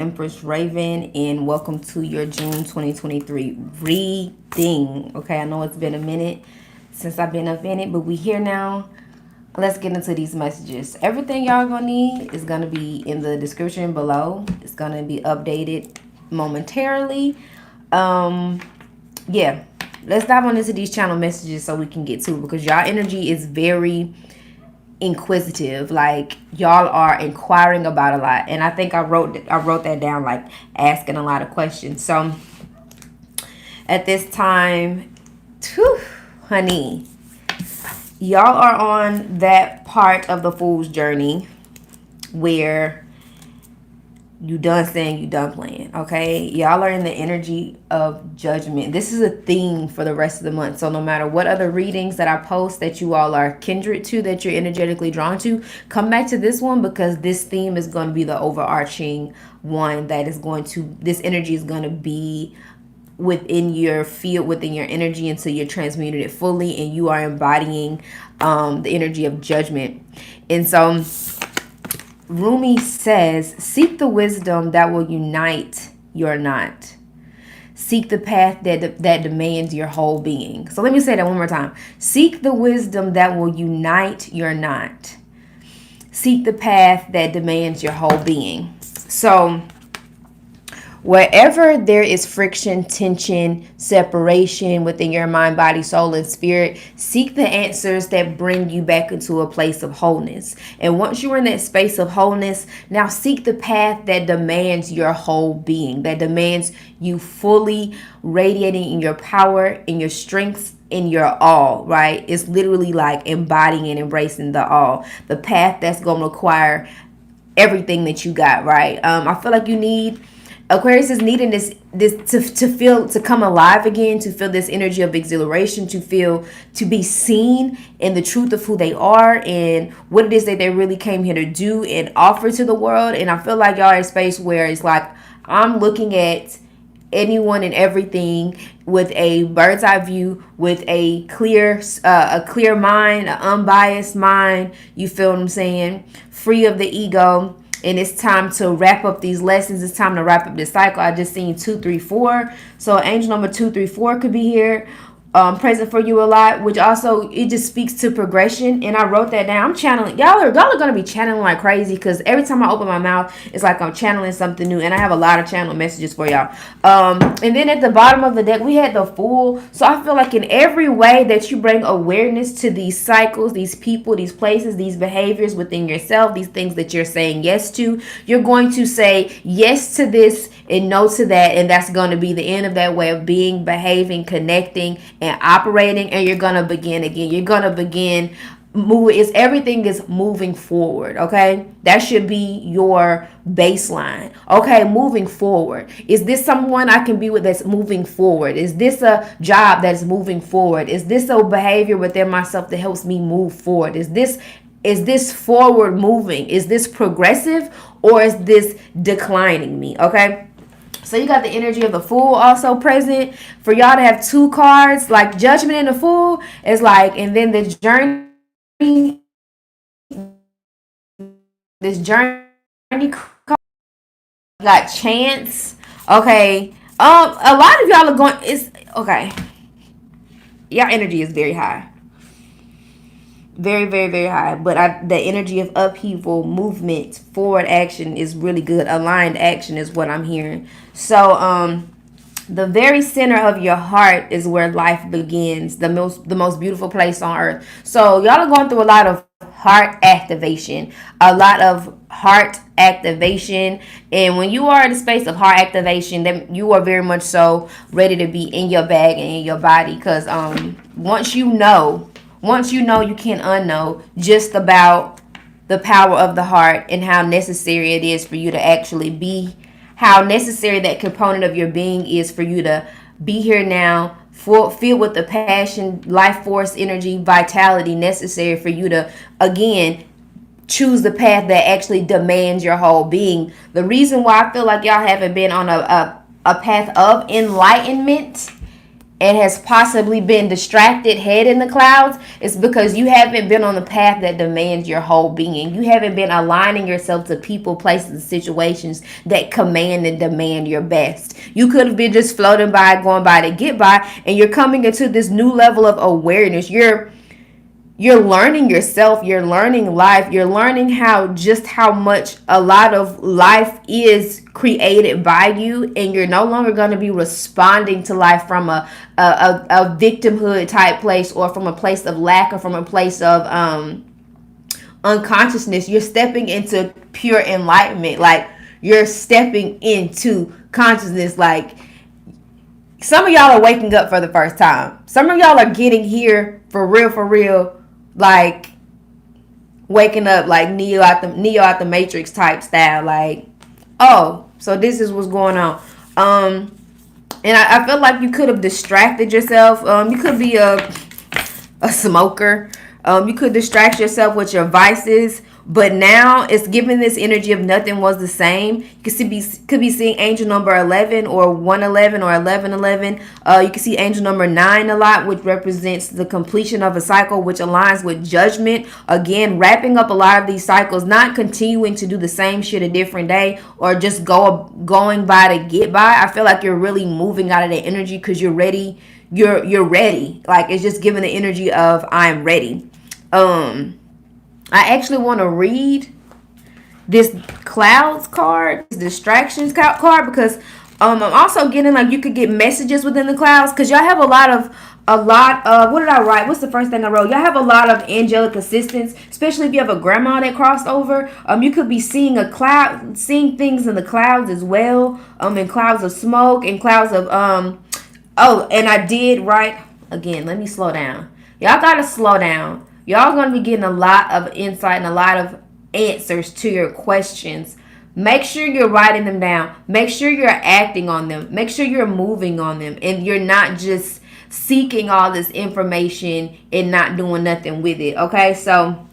Empress Raven, and welcome to your June 2023 reading. Okay, I know it's been a minute since I've been up in it, but we here now. Let's get into these messages. Everything y'all gonna need is gonna be in the description below. It's gonna be updated momentarily. Yeah, let's dive on into these channel messages so we can get to it, because y'all energy is very inquisitive. Like, y'all are inquiring about a lot, and I think I wrote that down, like asking a lot of questions. So at this time, whew, honey, y'all are on that part of the fool's journey where you done saying, you done playing. Okay, y'all are in the energy of judgment. This is a theme for the rest of the month. So no matter what other readings that I post that you all are kindred to, that you're energetically drawn to, come back to this one, because this theme is going to be the overarching one that is going to, this energy is going to be within your field, within your energy, until you're transmuted it fully and you are embodying the energy of judgment. And so Rumi says, seek the wisdom that will unite your knot. Seek the path that demands your whole being. So let me say that one more time. Seek the wisdom that will unite your knot. Seek the path that demands your whole being. So wherever there is friction, tension, separation within your mind, body, soul, and spirit, seek the answers that bring you back into a place of wholeness. And once you're in that space of wholeness, now seek the path that demands your whole being, that demands you fully radiating in your power, in your strengths, in your all, right? It's literally like embodying and embracing the all, the path that's going to require everything that you got, right? I feel like you need, Aquarius is needing this to come alive again, to feel this energy of exhilaration, to be seen in the truth of who they are and what it is that they really came here to do and offer to the world. And I feel like y'all are in a space where it's like, I'm looking at anyone and everything with a bird's eye view, with a clear mind, an unbiased mind. You feel what I'm saying? Free of the ego. And it's time to wrap up these lessons. It's time to wrap up this cycle. I just seen 234. So angel number 234 could be here, present for you a lot, which also, it just speaks to progression. And I wrote that down. I'm channeling. Y'all are going to be channeling like crazy, because every time I open my mouth, it's like I'm channeling something new. And I have a lot of channel messages for y'all. And then at the bottom of the deck, we had the Fool. So I feel like in every way that you bring awareness to these cycles, these people, these places, these behaviors within yourself, these things that you're saying yes to, you're going to say yes to this and no to that. And that's going to be the end of that way of being, behaving, connecting, and operating. And you're going to begin again. You're going to begin moving. Everything is moving forward. Okay, that should be your baseline. Okay, moving forward. Is this someone I can be with that's moving forward? Is this a job that's moving forward? Is this a behavior within myself that helps me move forward? Is this forward moving? Is this progressive, or is this declining me? Okay, so you got the energy of the Fool also present. For y'all to have two cards, like Judgment and the Fool, is like, and then the journey, this journey got Chance. Okay. A lot of y'all are going, it's okay. Y'all energy is very high. Very, very, very high. But the energy of upheaval, movement, forward action is really good. Aligned action is what I'm hearing. So the very center of your heart is where life begins, the most beautiful place on earth. So y'all are going through a lot of heart activation, and when you are in the space of heart activation, then you are very much so ready to be in your bag and in your body, because once you know, you can't unknow just about the power of the heart and how necessary it is for you to actually be, how necessary that component of your being is for you to be here now, filled with the passion, life force, energy, vitality necessary for you to, again, choose the path that actually demands your whole being. The reason why I feel like y'all haven't been on a path of enlightenment and has possibly been distracted head in the clouds, it's because you haven't been on the path that demands your whole being. You haven't been aligning yourself to people, places, and situations that command and demand your best. You could have been just floating by, going by to get by, and you're coming into this new level of awareness. You're learning yourself, you're learning life, you're learning how much a lot of life is created by you, and you're no longer going to be responding to life from a victimhood type place, or from a place of lack, or from a place of unconsciousness. You're stepping into pure enlightenment. Like, you're stepping into consciousness. Like, some of y'all are waking up for the first time. Some of y'all are getting here for real. Like, waking up like Neo out the Matrix type style. Like, oh, so this is what's going on. And I feel like you could have distracted yourself. You could be a smoker. You could distract yourself with your vices. But now it's giving this energy of nothing was the same. You could be seeing angel number 11 or 111 or 1111. You can see angel number 9 a lot, which represents the completion of a cycle, which aligns with judgment. Again, wrapping up a lot of these cycles, not continuing to do the same shit a different day, or just going by to get by. I feel like you're really moving out of that energy because you're ready. You're ready. Like, it's just giving the energy of I'm ready. I actually want to read this clouds card, this distractions card, because I'm also getting, like, you could get messages within the clouds, because y'all have a lot of what did I write? What's the first thing I wrote? Y'all have a lot of angelic assistance, especially if you have a grandma that crossed over. You could be seeing seeing things in the clouds as well. In clouds of smoke, and clouds of oh, and I did write again. Let me slow down. Y'all gotta slow down. Y'all going to be getting a lot of insight and a lot of answers to your questions. Make sure you're writing them down. Make sure you're acting on them. Make sure you're moving on them. And you're not just seeking all this information and not doing nothing with it. Okay, so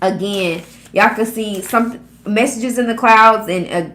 again, y'all can see some messages in the clouds, and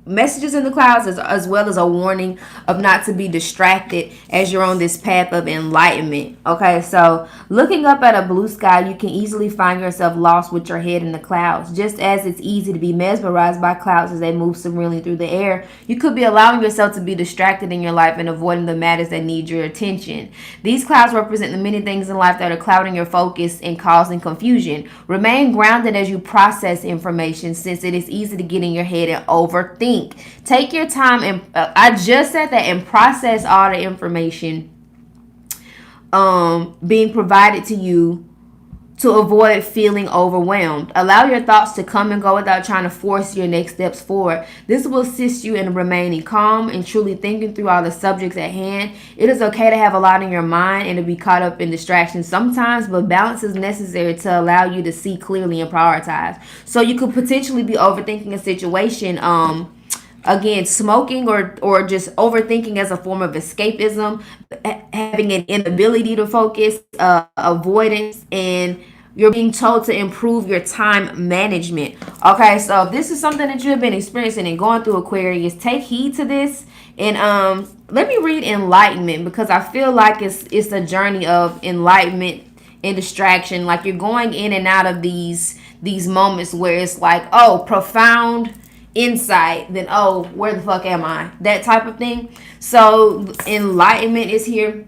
as well as a warning of not to be distracted as you're on this path of enlightenment. Okay, so looking up at a blue sky, you can easily find yourself lost with your head in the clouds. Just as it's easy to be mesmerized by clouds as they move serenely through the air, you could be allowing yourself to be distracted in your life and avoiding the matters that need your attention. These clouds represent the many things in life that are clouding your focus and causing confusion. Remain grounded as you process information, since it is easy to get in your head and overthink. Take your time, and I just said that, and process all the information being provided to you to avoid feeling overwhelmed. Allow your thoughts to come and go without trying to force your next steps forward. This will assist you in remaining calm and truly thinking through all the subjects at hand. It is okay to have a lot in your mind and to be caught up in distractions sometimes, but balance is necessary to allow you to see clearly and prioritize. So you could potentially be overthinking a situation, again, smoking or just overthinking as a form of escapism, having an inability to focus, avoidance, and you're being told to improve your time management. Okay, so if this is something that you have been experiencing and going through, Aquarius, take heed to this. And let me read enlightenment, because I feel like it's a journey of enlightenment and distraction. Like, you're going in and out of these moments where it's like, oh, profound insight, then oh, where the fuck am I, that type of thing. So enlightenment is here,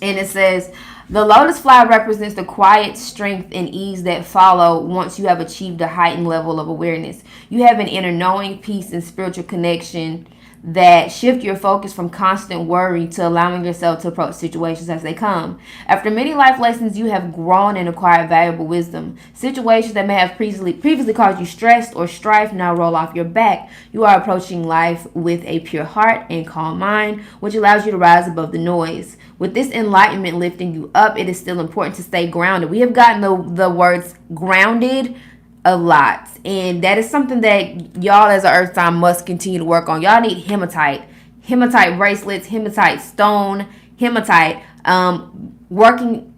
and it says the lotus flower represents the quiet strength and ease that follow once you have achieved a heightened level of awareness. You have an inner knowing, peace, and spiritual connection that shift your focus from constant worry to allowing yourself to approach situations as they come. After many life lessons, you have grown and acquired valuable wisdom. Situations that may have previously caused you stress or strife now roll off your back. You are approaching life with a pure heart and calm mind, which allows you to rise above the noise. With this enlightenment lifting you up, it is still important to stay grounded. We have gotten the words grounded a lot, and that is something that y'all as an earth sign must continue to work on. Y'all need hematite bracelets, hematite stone, hematite, working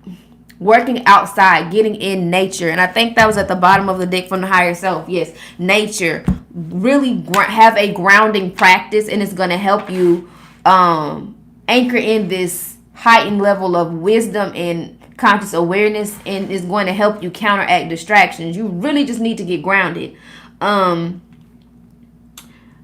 outside, getting in nature. And I think that was at the bottom of the deck from the higher self. Yes, nature. Really have a grounding practice, and it's going to help you anchor in this heightened level of wisdom and conscious awareness, and is going to help you counteract distractions. You really just need to get grounded.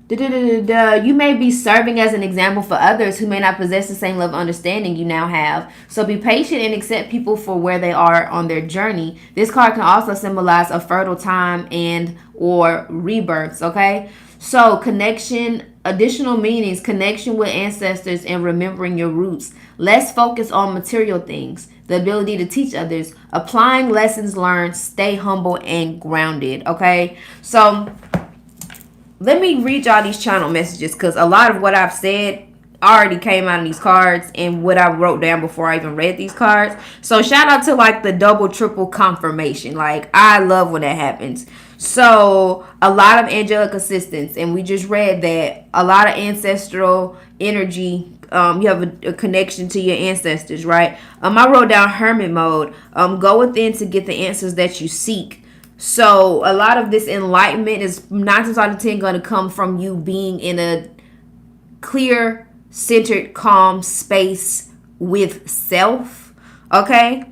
You may be serving as an example for others who may not possess the same level of understanding you now have. So be patient and accept people for where they are on their journey. This card can also symbolize a fertile time and or rebirths, okay? So connection, additional meanings, connection with ancestors and remembering your roots. Less focus on material things. The ability to teach others. Applying lessons learned. Stay humble and grounded, okay? So let me read y'all these channel messages, because a lot of what I've said already came out of these cards and what I wrote down before I even read these cards. So shout out to like the double, triple confirmation. Like, I love when that happens. So a lot of angelic assistance, and we just read that a lot of ancestral energy. You have a connection to your ancestors, right? I wrote down hermit mode. Go within to get the answers that you seek. So a lot of this enlightenment is 9 times out of 10 going to come from you being in a clear, centered, calm space with self. Okay.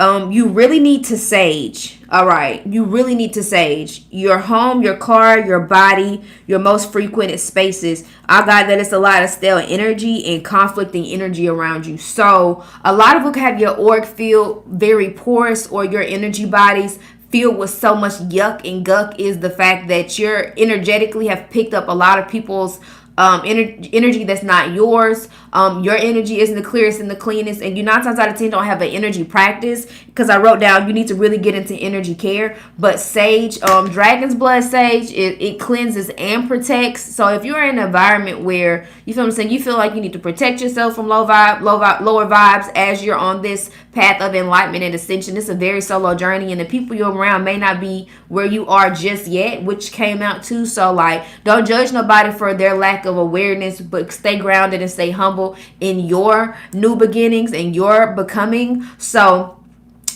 You really need to sage. All right. You really need to sage your home, your car, your body, your most frequented spaces. I got that it's a lot of stale energy and conflicting energy around you. So a lot of you have your auric field very porous, or your energy bodies filled with so much yuck and guck, is the fact that you're energetically have picked up a lot of people's energy that's not yours. Your energy isn't the clearest and the cleanest, and you 9 times out of 10 don't have an energy practice, because I wrote down you need to really get into energy care. But sage, dragon's blood sage, it cleanses and protects. So if you're in an environment where, you feel what I'm saying, you feel like you need to protect yourself from lower vibes as you're on this path of enlightenment and ascension. It's a very solo journey, and the people you're around may not be where you are just yet, which came out too. So like, don't judge nobody for their lack of awareness, but stay grounded and stay humble in your new beginnings and your becoming. So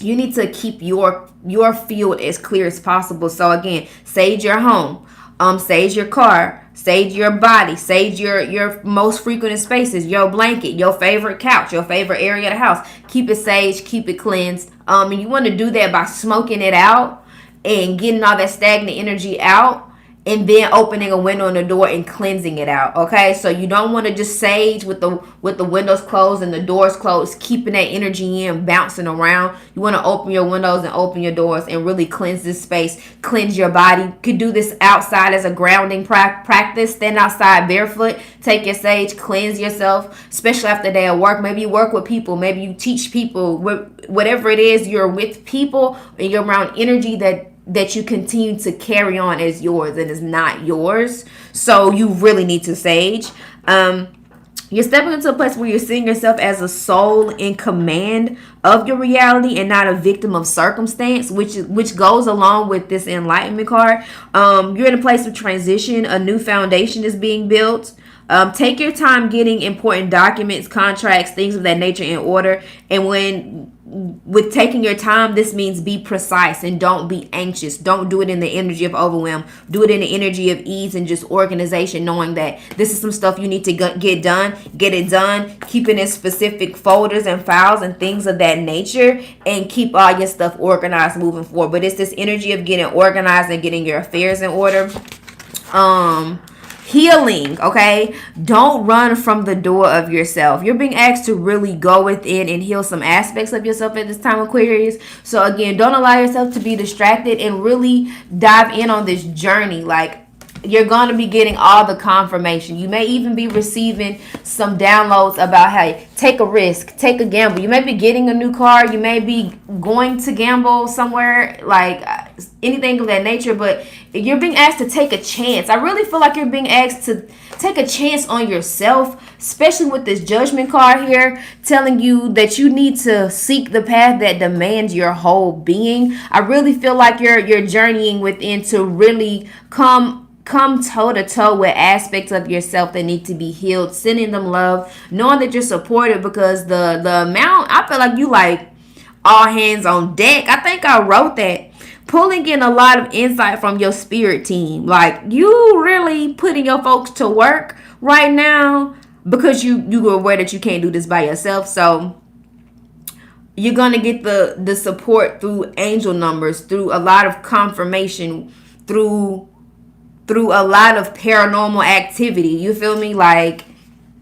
you need to keep your field as clear as possible. So again, sage your home, sage your car, sage your body, sage your most frequented spaces, your blanket, your favorite couch, your favorite area of the house. Keep it sage, keep it cleansed. And you want to do that by smoking it out and getting all that stagnant energy out, and then opening a window and a door and cleansing it out. Okay, so you don't want to just sage with the windows closed and the doors closed, keeping that energy in, bouncing around. You want to open your windows and open your doors and really cleanse this space, cleanse your body. You could do this outside as a grounding practice. Stand outside barefoot, take your sage, cleanse yourself, especially after a day of work. Maybe you work with people, maybe you teach people, whatever it is, you're with people and you're around energy that you continue to carry on as yours and is not yours. So you really need to sage. You're stepping into a place where you're seeing yourself as a soul in command of your reality and not a victim of circumstance, which goes along with this enlightenment card. You're in a place of transition. A new foundation is being built. Take your time getting important documents, contracts, things of that nature in order. And with taking your time, this means be precise and don't be anxious. Don't do it in the energy of overwhelm. Do it in the energy of ease and just organization, knowing that this is some stuff you need to get done. Get it done. Keep it in specific folders and files and things of that nature, and keep all your stuff organized moving forward. But it's this energy of getting organized and getting your affairs in order. Healing, okay? Don't run from the door of yourself. You're being asked to really go within and heal some aspects of yourself at this time, Aquarius. So again, don't allow yourself to be distracted and really dive in on this journey. Like, you're going to be getting all the confirmation. You may even be receiving some downloads about, hey, take a risk, take a gamble. You may be getting a new car. You may be going to gamble somewhere, like anything of that nature. But you're being asked to take a chance. I really feel like you're being asked to take a chance on yourself, especially with this Judgment card here, telling you that you need to seek the path that demands your whole being. I really feel like you're journeying within to really come toe to toe with aspects of yourself that need to be healed, sending them love, knowing that you're supported, because the amount, I feel like you like all hands on deck. I think I wrote that. Pulling in a lot of insight from your spirit team. Like, you really putting your folks to work right now because you are aware that you can't do this by yourself. So you're going to get the support through angel numbers, through a lot of confirmation, through a lot of paranormal activity. You feel me? Like,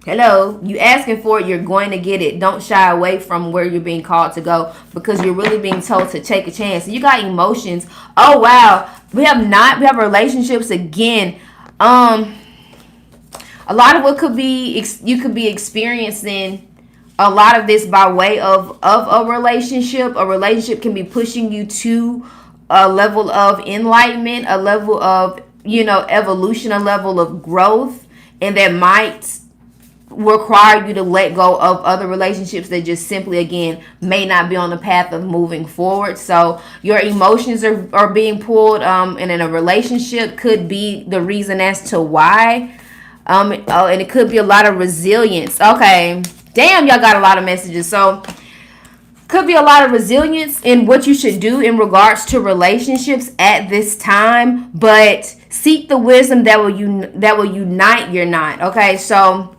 hello, you asking for it, you're going to get it. Don't shy away from where you're being called to go, because you're really being told to take a chance. You got emotions. Oh wow, we have relationships again. A lot of what could be, you could be experiencing a lot of this by way of a relationship. A relationship can be pushing you to a level of enlightenment, a level of, evolution, a level of growth, and that might require you to let go of other relationships that just simply, again, may not be on the path of moving forward. So your emotions are being pulled, and in a relationship could be the reason as to why. And it could be a lot of resilience. Okay, damn, y'all got a lot of messages. So could be a lot of resilience in what you should do in regards to relationships at this time, but seek the wisdom that will unite your knot. Okay, so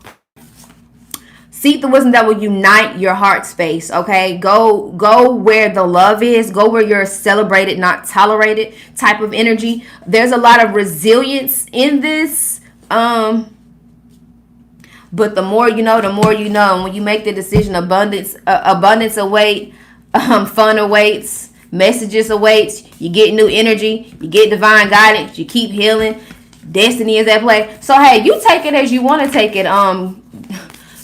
seek the wisdom that will unite your heart space. Okay, go where the love is. Go where you're celebrated, not tolerated type of energy. There's a lot of resilience in this. But the more you know, the more you know. And when you make the decision, abundance await, fun awaits, messages awaits. You get new energy, you get divine guidance, you keep healing. Destiny is at play. So hey, you take it as you want to take it.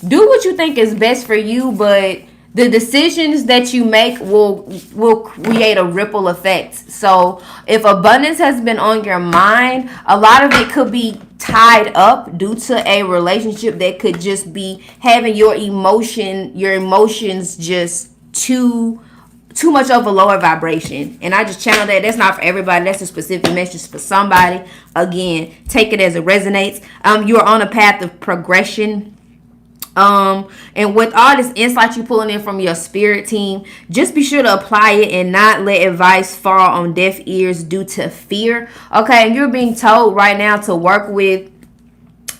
Do what you think is best for you, but the decisions that you make will create a ripple effect. So if abundance has been on your mind, a lot of it could be tied up due to a relationship that could just be having your emotions just too much of a lower vibration. And I just channel that. That's not for everybody. That's a specific message for somebody. Again, take it as it resonates. You are on a path of progression. And with all this insight you pulling in from your spirit team, just be sure to apply it and not let advice fall on deaf ears due to fear. Okay, and you're being told right now to work with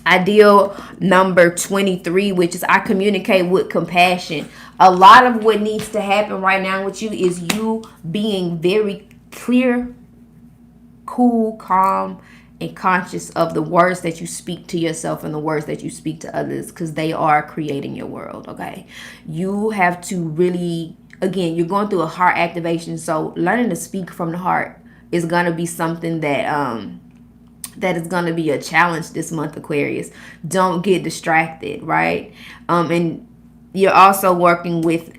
ideal number 23, which is I communicate with compassion. A lot of what needs to happen right now with you is you being very clear, cool, calm, and conscious of the words that you speak to yourself and the words that you speak to others, because they are creating your world. Okay, you have to really, again, you're going through a heart activation, so learning to speak from the heart is going to be something that is going to be a challenge this month, Aquarius. Don't get distracted, right? And you're also working with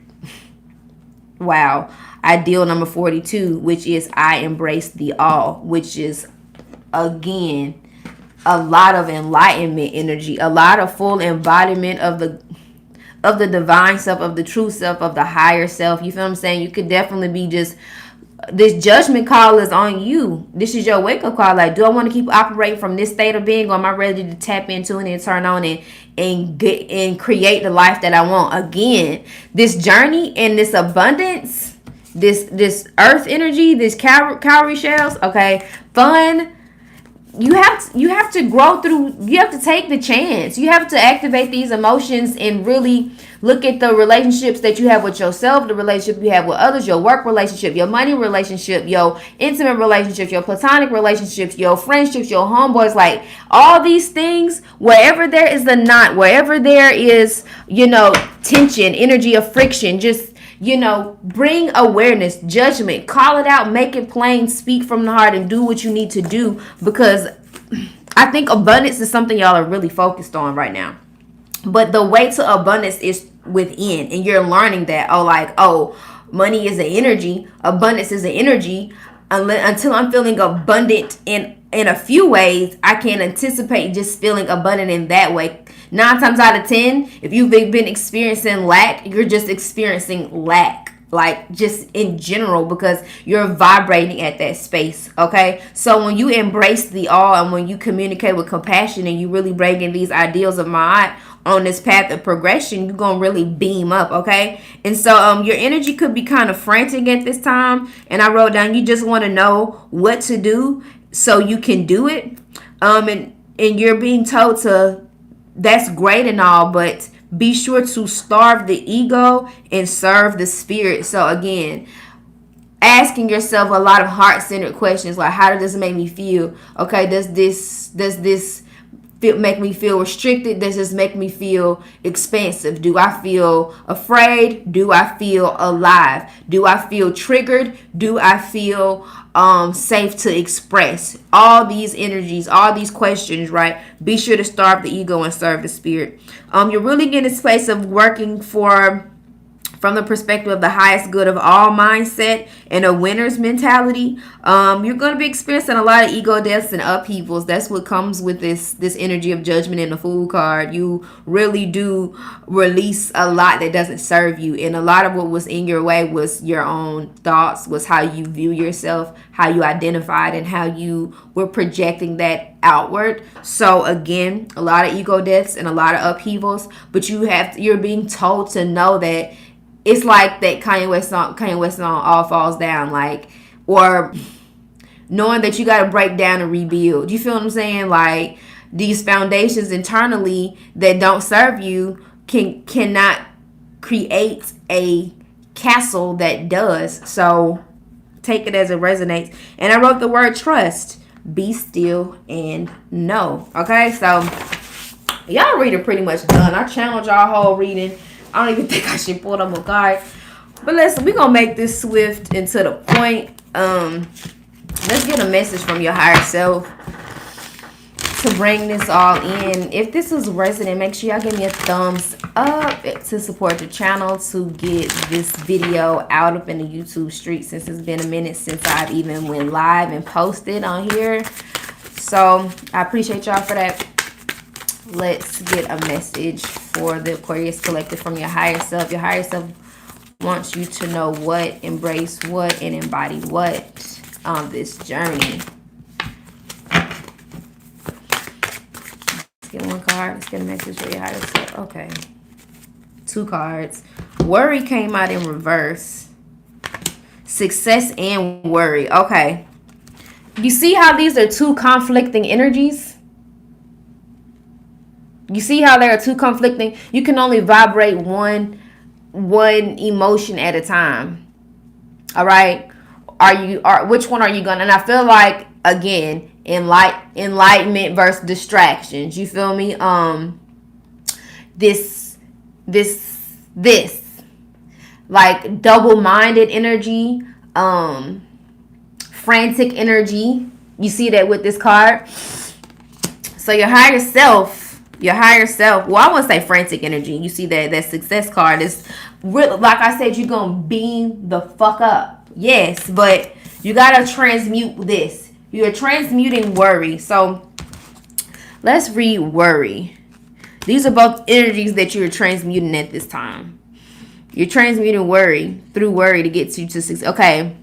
ideal number 42, which is I embrace the all, which is, again, a lot of enlightenment energy, a lot of full embodiment of the divine self, of the true self, of the higher self. You feel what I'm saying? You could definitely be just, this judgment call is on you. This is your wake up call. Like, do I want to keep operating from this state of being, or am I ready to tap into it and turn on and get and create the life that I want? Again, this journey and this abundance, this earth energy, this cowrie shells, okay, fun. You have to grow through. You have to take the chance. You have to activate these emotions and really look at the relationships that you have with yourself, the relationship you have with others, your work relationship, your money relationship, your intimate relationships, your platonic relationships, your friendships, your homeboys, like all these things. Wherever there is a knot, wherever there is, tension, energy of friction, just bring awareness, judgment, call it out, make it plain, speak from the heart, and do what you need to do, because I think abundance is something y'all are really focused on right now. But the way to abundance is within, and you're learning that, money is an energy, abundance is an energy. Until I'm feeling abundant in a few ways, I can't anticipate just feeling abundant in that way. 9 times out of 10, if you've been experiencing lack, you're just experiencing lack, like just in general, because you're vibrating at that space. Okay, so when you embrace the all, and when you communicate with compassion, and you really bring in these ideals of my on this path of progression, you're gonna really beam up. Okay, and so your energy could be kind of frantic at this time, and I wrote down, you just want to know what to do so you can do it, and you're being told to that's great and all, but be sure to starve the ego and serve the spirit. So again, asking yourself a lot of heart-centered questions like, how does this make me feel? Okay, does this make me feel restricted? Does this make me feel expansive? Do I feel afraid? Do I feel alive? Do I feel triggered? Do I feel safe to express? All these energies, all these questions, right? Be sure to starve the ego and serve the spirit. You're really getting this place of working from the perspective of the highest good of all mindset and a winner's mentality. You're going to be experiencing a lot of ego deaths and upheavals. That's what comes with this energy of judgment in the Fool card. You really do release a lot that doesn't serve you, and a lot of what was in your way was your own thoughts, was how you view yourself, how you identified, and how you were projecting that outward. So again, a lot of ego deaths and a lot of upheavals, but you're being told to know that it's like that Kanye West song All Falls Down, like, or knowing that you got to break down and rebuild. You feel what I'm saying? Like, these foundations internally that don't serve you cannot create a castle that does. So take it as it resonates. And I wrote the word trust. Be still and know. Okay, so y'all reading pretty much done. I channeled y'all whole reading. I don't even think I should pull up a card. But listen, we're going to make this swift and to the point. Let's get a message from your higher self to bring this all in. If this was resonant, make sure y'all give me a thumbs up to support the channel, to get this video out up in the YouTube street, since it's been a minute since I've even went live and posted on here. So I appreciate y'all for that. Let's get a message for the Aquarius collective from your higher self. Your higher self wants you to know what, embrace what, and embody what on this journey. Let's get one card. Let's get a message for your higher self. Okay. 2 cards. Worry came out in reverse. Success and worry. Okay. You see how these are 2 conflicting energies? You see how there are 2 conflicting? You can only vibrate one emotion at a time. All right? Which one are you gonna? And I feel like, again, enlightenment versus distractions. You feel me? This like double-minded energy, frantic energy. You see that with this card? So your higher self, well, I wouldn't say frantic energy. You see that success card is really, like I said, you're gonna beam the fuck up. Yes, but you gotta transmute this. You're transmuting worry. So let's read worry. These are both energies that you're transmuting at this time. You're transmuting worry through worry to get you to success. Okay.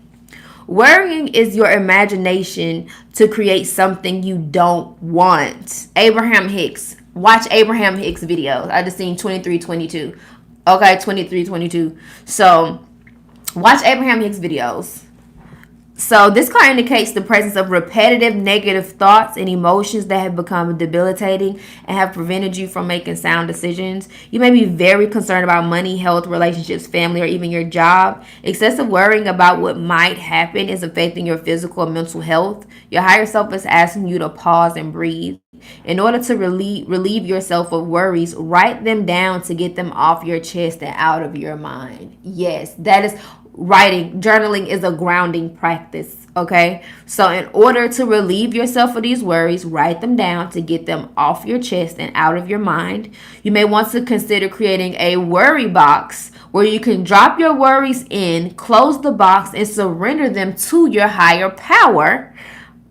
Worrying is your imagination to create something you don't want. Abraham Hicks. Watch Abraham Hicks videos. I just seen 2322. Okay, 2322. So, watch Abraham Hicks videos. So, this card indicates the presence of repetitive negative thoughts and emotions that have become debilitating and have prevented you from making sound decisions. You may be very concerned about money, health, relationships, family, or even your job. Excessive worrying about what might happen is affecting your physical and mental health. Your higher self is asking you to pause and breathe. In order to relieve yourself of worries, write them down to get them off your chest and out of your mind. Yes, that is writing. Journaling is a grounding practice. Okay, so in order to relieve yourself of these worries, write them down to get them off your chest and out of your mind. You may want to consider creating a worry box where you can drop your worries in, close the box, and surrender them to your higher power.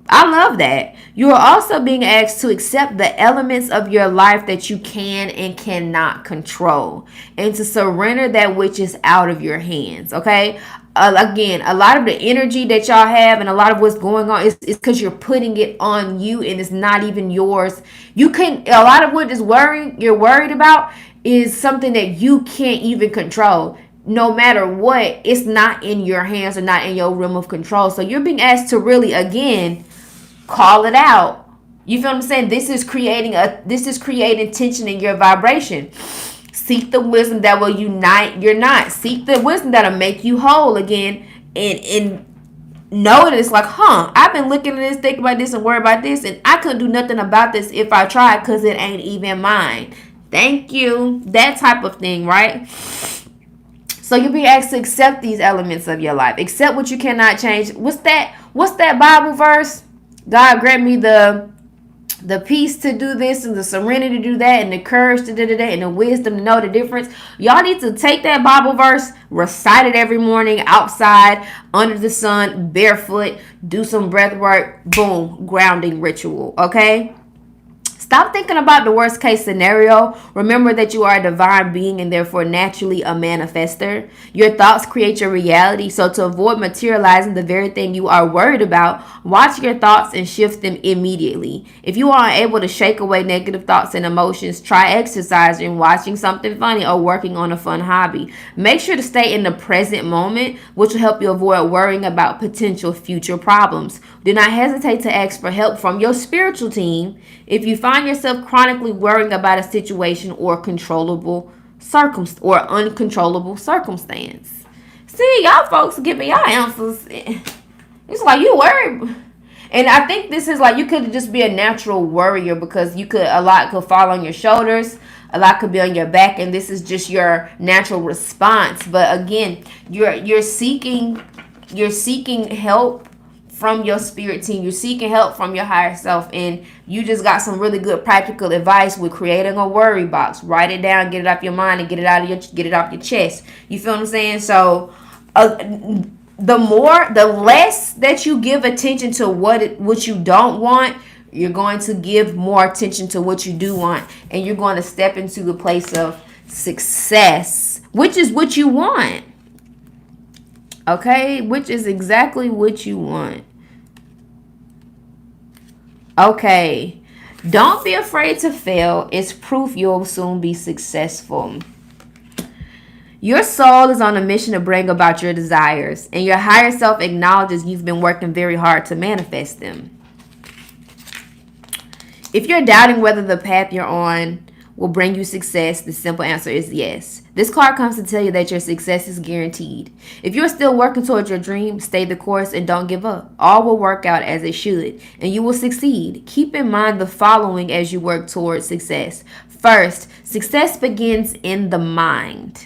I love that. You are also being asked to accept the elements of your life that you can and cannot control, and to surrender that which is out of your hands. Okay. Again, a lot of the energy that y'all have and a lot of what's going on is because you're putting it on you and it's not even yours. A lot of what you're worried about is something that you can't even control. No matter what, it's not in your hands or not in your realm of control. So you're being asked to really, again, call it out, You feel what I'm saying? This is creating tension in your vibration. Seek the wisdom that will unite your knot. Seek the wisdom that'll make you whole again. And know that it's like, I've been looking at this, thinking about this, and worried about this, and I couldn't do nothing about this if I tried because it ain't even mine. Thank you. That type of thing, right? So you'll be asked to accept these elements of your life. Accept what you cannot change. What's that Bible verse? God grant me the peace to do this and the serenity to do that and the courage to do that and the wisdom to know the difference. Y'all need to take that Bible verse, recite it every morning outside under the sun, barefoot, do some breath work, boom, grounding ritual, okay? Stop thinking about the worst case scenario. Remember that you are a divine being and therefore naturally a manifester. Your thoughts create your reality. So to avoid materializing the very thing you are worried about, watch your thoughts and shift them immediately. If you are unable to shake away negative thoughts and emotions, try exercising, watching something funny, or working on a fun hobby. Make sure to stay in the present moment, which will help you avoid worrying about potential future problems. Do not hesitate to ask for help from your spiritual team if you find yourself chronically worrying about a situation or uncontrollable circumstance. See, y'all folks giving y'all answers. It's like you worry. And I think this is like you could just be a natural worrier because a lot could fall on your shoulders, a lot could be on your back, and this is just your natural response. But again, you're seeking help from your spirit team. You're seeking help from your higher self, and you just got some really good practical advice with creating a worry box. Write it down, get it off your mind, and get it off your chest. You feel what I'm saying? So the less that you give attention to what you don't want, you're going to give more attention to what you do want, and you're going to step into the place of success, which is what you want. Okay, which is exactly what you want. Okay, don't be afraid to fail. It's proof you'll soon be successful. Your soul is on a mission to bring about your desires, and your higher self acknowledges you've been working very hard to manifest them. If you're doubting whether the path you're on will bring you success, the simple answer is yes. This card comes to tell you that your success is guaranteed. If you're still working towards your dream, stay the course and don't give up. All will work out as it should, and you will succeed. Keep in mind the following as you work towards success. First, success begins in the mind.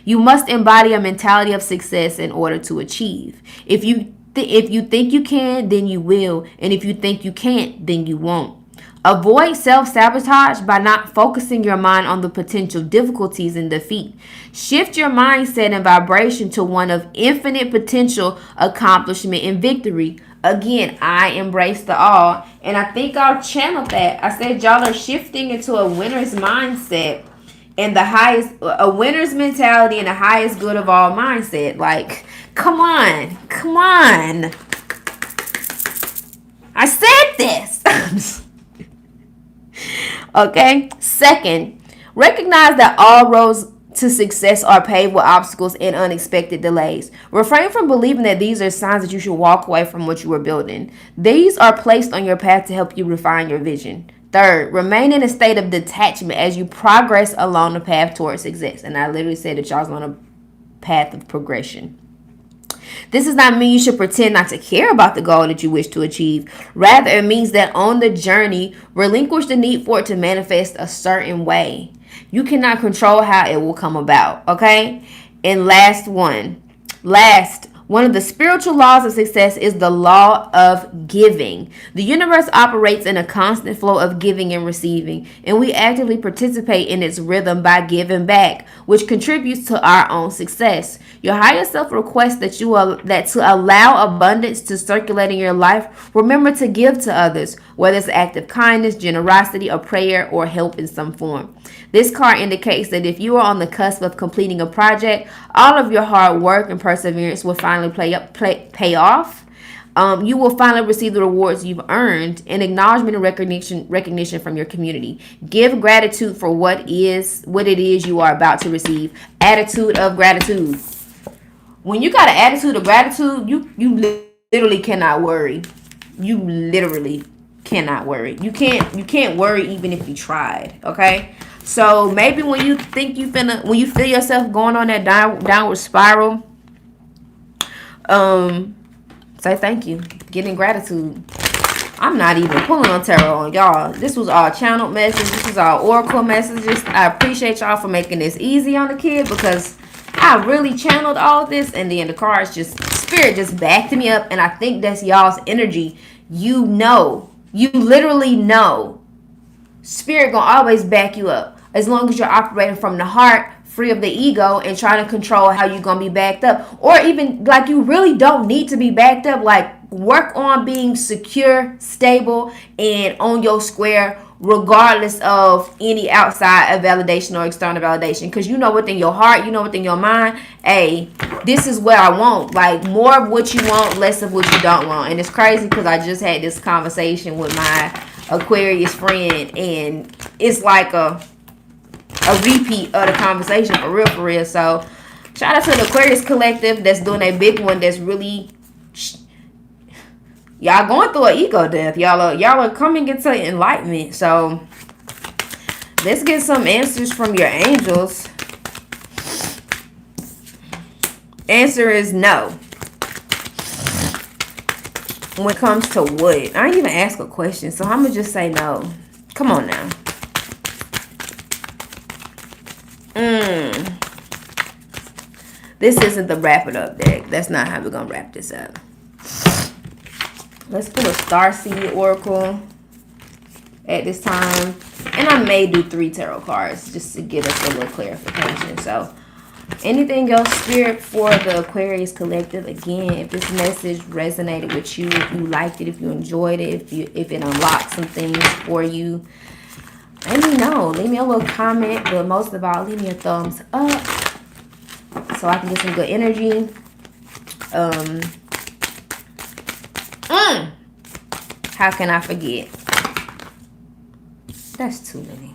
You must embody a mentality of success in order to achieve. If you think you can, then you will, and if you think you can't, then you won't. Avoid self-sabotage by not focusing your mind on the potential difficulties and defeat. Shift your mindset and vibration to one of infinite potential, accomplishment, and victory. Again, I embrace the all. And I think I'll channel that. I said y'all are shifting into a winner's mindset and a winner's mentality and the highest good of all mindset. Like, come on. I said this. Okay. Second, recognize that all roads to success are paved with obstacles and unexpected delays. Refrain from believing that these are signs that you should walk away from what you were building. These are placed on your path to help you refine your vision. Third, remain in a state of detachment as you progress along the path towards success. And I literally said that y'all's on a path of progression. This does not mean you should pretend not to care about the goal that you wish to achieve. Rather, it means that on the journey, relinquish the need for it to manifest a certain way. You cannot control how it will come about, okay? And one of the spiritual laws of success is the law of giving. The universe operates in a constant flow of giving and receiving, and we actively participate in its rhythm by giving back, which contributes to our own success. Your higher self requests that to allow abundance to circulate in your life, remember to give to others, whether it's an act of kindness, generosity, a prayer, or help in some form. This card indicates that if you are on the cusp of completing a project, all of your hard work and perseverance will finally pay off. You will finally receive the rewards you've earned and acknowledgement and recognition from your community. Give gratitude for what it is you are about to receive. Attitude of gratitude. When you got an attitude of gratitude, you literally cannot worry. You literally cannot worry. You can't worry even if you tried. Okay. So maybe when you think when you feel yourself going on that downward spiral, say thank you. Get in gratitude. I'm not even pulling on tarot on y'all. This was all channeled messages. This was all oracle messages. I appreciate y'all for making this easy on the kid, because I really channeled all this, and then the cards just, spirit just backed me up, and I think that's y'all's energy. You know. You literally know. Spirit gonna always back you up. As long as you're operating from the heart, free of the ego, and trying to control how you're gonna be backed up. Or even, like, you really don't need to be backed up. Like, work on being secure, stable, and on your square, regardless of any outside validation or external validation. Because you know within your heart, you know within your mind, hey, this is what I want. Like, more of what you want, less of what you don't want. And it's crazy because I just had this conversation with my Aquarius friend, and it's like a repeat of the conversation, for real. So shout out to the Aquarius collective that's doing a big one. That's really, y'all going through an ego death. Y'all are coming into enlightenment. So let's get some answers from your angels. Answer is no. When it comes to what? I didn't even ask a question, so I'm gonna just say no. Come on now. This isn't the wrap it up deck. That's not how we're gonna wrap this up. Let's put a Starseed Oracle at this time. And I may do 3 tarot cards just to give us a little clarification. So, anything else, Spirit, for the Aquarius collective? Again, if this message resonated with you, if you liked it, if you enjoyed it, if it unlocked some things for you, let me know. Leave me a little comment, but most of all, leave me a thumbs up so I can get some good energy. How can I forget? That's too many.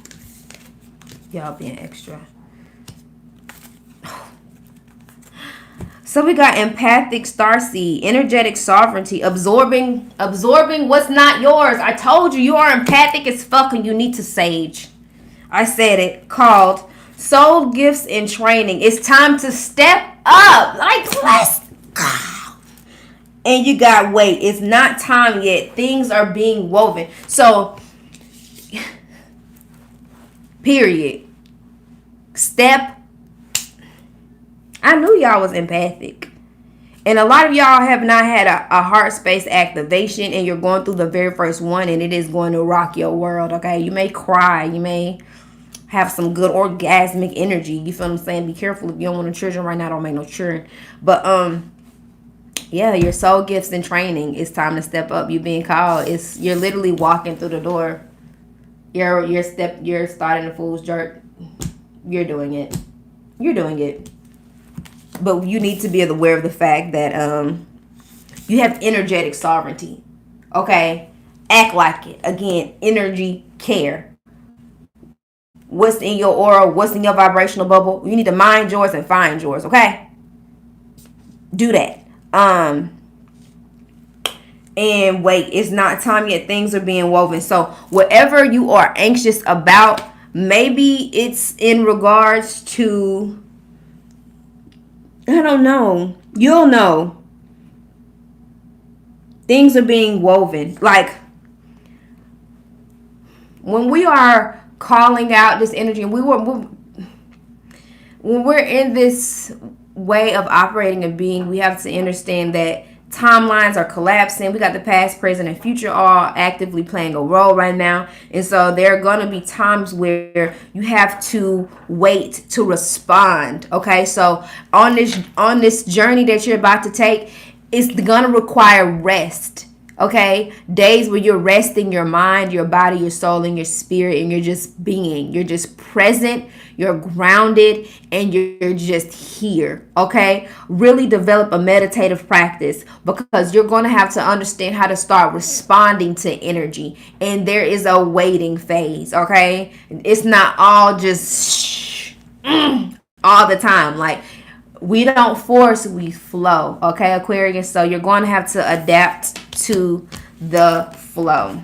Y'all being extra. So we got empathic starseed, energetic sovereignty, absorbing what's not yours. I told you, you are empathic as fuck and you need to sage. I said it. Called soul gifts and training. It's time to step up. Like, let's go. And you got wait. It's not time yet. Things are being woven. So, period. Step. I knew y'all was empathic. And a lot of y'all have not had a heart space activation, and you're going through the very first one, and it is going to rock your world, okay? You may cry. You may have some good orgasmic energy. You feel what I'm saying? Be careful if you don't want no children right now. Don't make no children. But, yeah, your soul gifts and training. It's time to step up. You're being called. You're literally walking through the door. You're starting the fool's jerk. You're doing it. You're doing it. But you need to be aware of the fact that you have energetic sovereignty. Okay? Act like it. Again, energy, care. What's in your aura? What's in your vibrational bubble? You need to mind yours and find yours. Okay? Do that. And wait, it's not time yet. Things are being woven. So whatever you are anxious about, maybe it's in regards to, I don't know. You'll know. Things are being woven. Like, when we are calling out this energy, and when we're in this way of operating and being, we have to understand that timelines are collapsing. We got the past, present, and future all actively playing a role right now. And so there are going to be times where you have to wait to respond. Okay, so on this journey that you're about to take, it's going to require rest. Okay, days where you're resting your mind, your body, your soul, and your spirit, and you're just being. You're just present, you're grounded, and you're just here. Okay, really develop a meditative practice, because you're going to have to understand how to start responding to energy. And there is a waiting phase. Okay, it's not all just all the time. Like, we don't force, we flow. Okay, Aquarius. So you're going to have to adapt to the flow.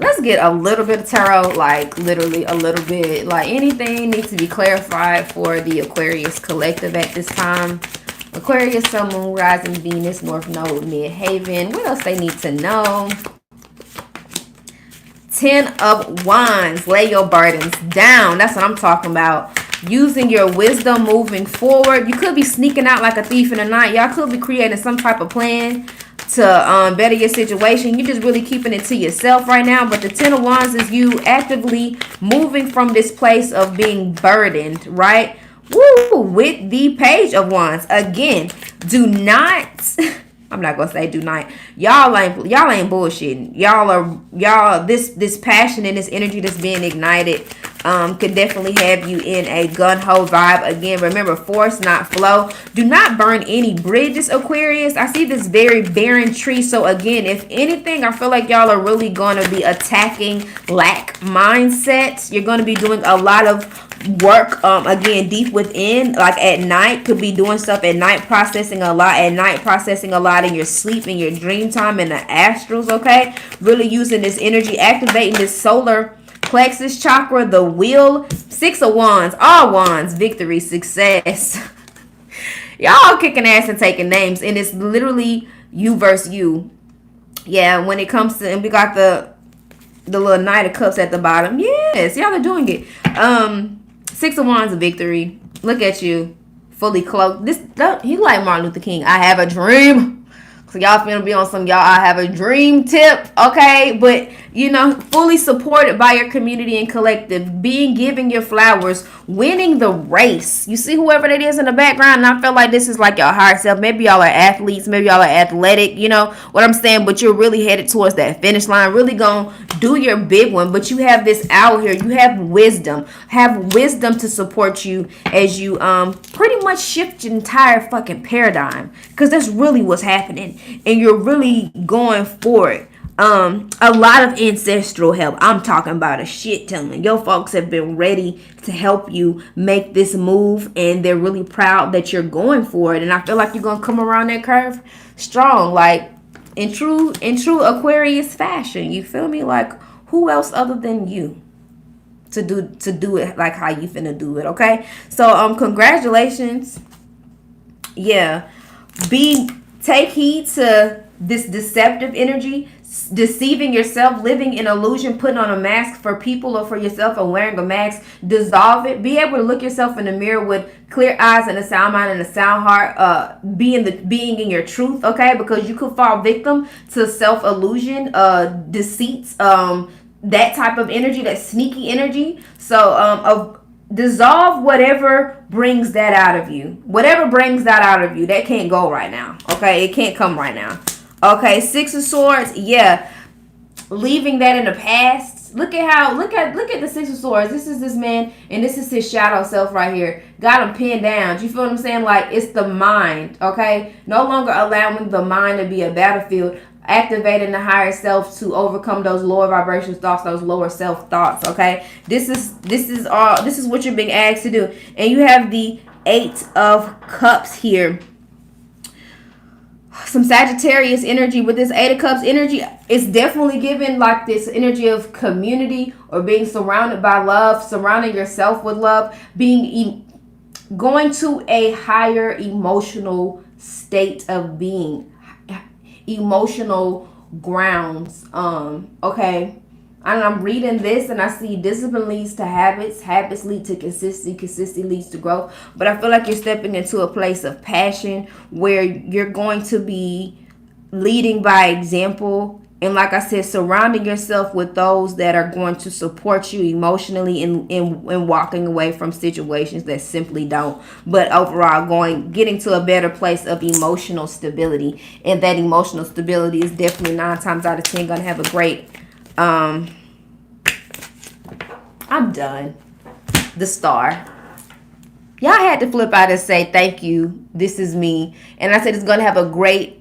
Let's get a little bit of tarot, like literally a little bit. Like anything needs to be clarified for the Aquarius collective at this time. Aquarius, Sun, Moon, Rising, Venus, North Node, Midhaven. What else they need to know? 10 of Wands. Lay your burdens down. That's what I'm talking about. Using your wisdom moving forward. You could be sneaking out like a thief in the night. Y'all could be creating some type of plan to better your situation. You're just really keeping it to yourself right now. But the 10 of Wands is you actively moving from this place of being burdened, right? Woo! With the Page of Wands. Again, do not... I'm not gonna say do not. Y'all ain't bullshitting. Y'all this passion and this energy that's being ignited could definitely have you in a gun-ho vibe. Again, remember, force, not flow. Do not burn any bridges, Aquarius. I see this very barren tree. So again, if anything, I feel like y'all are really gonna be attacking lack mindsets. You're gonna be doing a lot of work again deep within, like at night. Could be doing stuff at night, processing a lot at night, processing a lot in your sleep, in your dream time, in the astrals. Okay, really using this energy, activating this solar plexus chakra, the wheel. 6 of Wands, all wands, victory, success. Y'all kicking ass and taking names, and it's literally you versus you. Yeah, when it comes to, and we got the little Knight of Cups at the bottom. Yes, y'all are doing it. 6 of Wands, victory. Look at you, fully cloaked. He like Martin Luther King. I have a dream. So y'all finna be on some I have a dream tip, okay? But you know, fully supported by your community and collective, giving your flowers, winning the race. You see whoever that is in the background, and I feel like this is like your higher self. Maybe y'all are athletes, maybe y'all are athletic, you know what I'm saying? But you're really headed towards that finish line, really gonna do your big one. But you have this out here, you have wisdom to support you as you pretty much shift your entire fucking paradigm, because that's really what's happening, and you're really going for it. A lot of ancestral help. I'm talking about a shit ton. Your folks have been ready to help you make this move, and they're really proud that you're going for it. And I feel like you're gonna come around that curve strong, like in true Aquarius fashion. You feel me? Like, who else other than you to do it like how you finna do it? Okay. So congratulations. Yeah. Take heed to this deceptive energy, deceiving yourself, living in illusion, putting on a mask for people or for yourself, or wearing a mask. Dissolve it. Be able to look yourself in the mirror with clear eyes and a sound mind and a sound heart. Being in your truth, okay? Because you could fall victim to self-illusion, deceits, that type of energy, that sneaky energy. So dissolve whatever brings that out of you. Whatever brings that out of you, that can't go right now. Okay, it can't come right now. Okay, 6 of Swords, yeah. Leaving that in the past. Look at the 6 of Swords. This is this man, and this is his shadow self right here. Got him pinned down. Do you feel what I'm saying? Like, it's the mind, okay? No longer allowing the mind to be a battlefield. Activating the higher self to overcome those lower vibration thoughts, those lower self thoughts, okay? This is what you're being asked to do. And you have the 8 of Cups here. Some Sagittarius energy with this 8 of Cups energy. It's definitely giving like this energy of community, or being surrounded by love, surrounding yourself with love, going to a higher emotional state of being, emotional grounds. Okay. And I'm reading this and I see discipline leads to habits. Habits lead to consistency. Consistency leads to growth. But I feel like you're stepping into a place of passion where you're going to be leading by example. And like I said, surrounding yourself with those that are going to support you emotionally in walking away from situations that simply don't. But overall, getting to a better place of emotional stability. And that emotional stability is definitely 9 times out of 10 going to have a great... I'm done. The Star. Y'all had to flip out and say, thank you. This is me. And I said it's going to have a great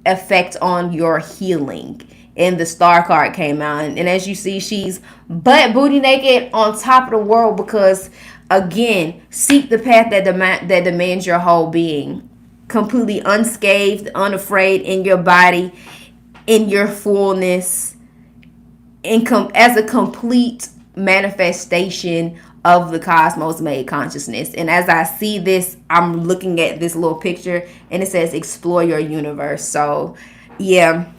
effect on your healing. And the Star card came out. And as you see, she's butt booty naked on top of the world. Because, again, seek the path that demands your whole being. Completely unscathed, unafraid in your body, in your fullness. as a complete manifestation of the cosmos made consciousness. And as I see this, I'm looking at this little picture and it says explore your universe. So yeah,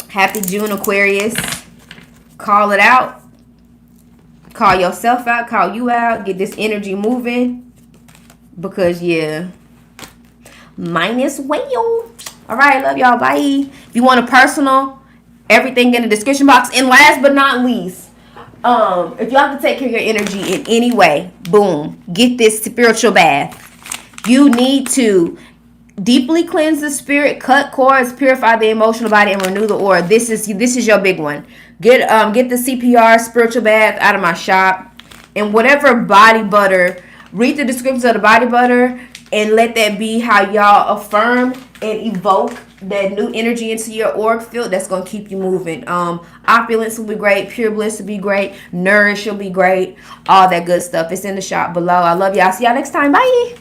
happy June, Aquarius. Call it out. Call yourself out. Call you out. Get this energy moving. Because yeah, minus whale. All right, love y'all. Bye. If you want a personal, everything in the description box. And last but not least, if you have to take care of your energy in any way, boom, get this spiritual bath. You need to deeply cleanse the spirit, cut cords, purify the emotional body, and renew the aura. This is your big one. Get the CPR spiritual bath out of my shop. And whatever body butter, read the descriptions of the body butter and let that be how y'all affirm and evoke that new energy into your auric field. That's going to keep you moving. Opulence will be great. Pure bliss will be great. Nourish will be great. All that good stuff. It's in the shop below. I love y'all. See y'all next time. Bye.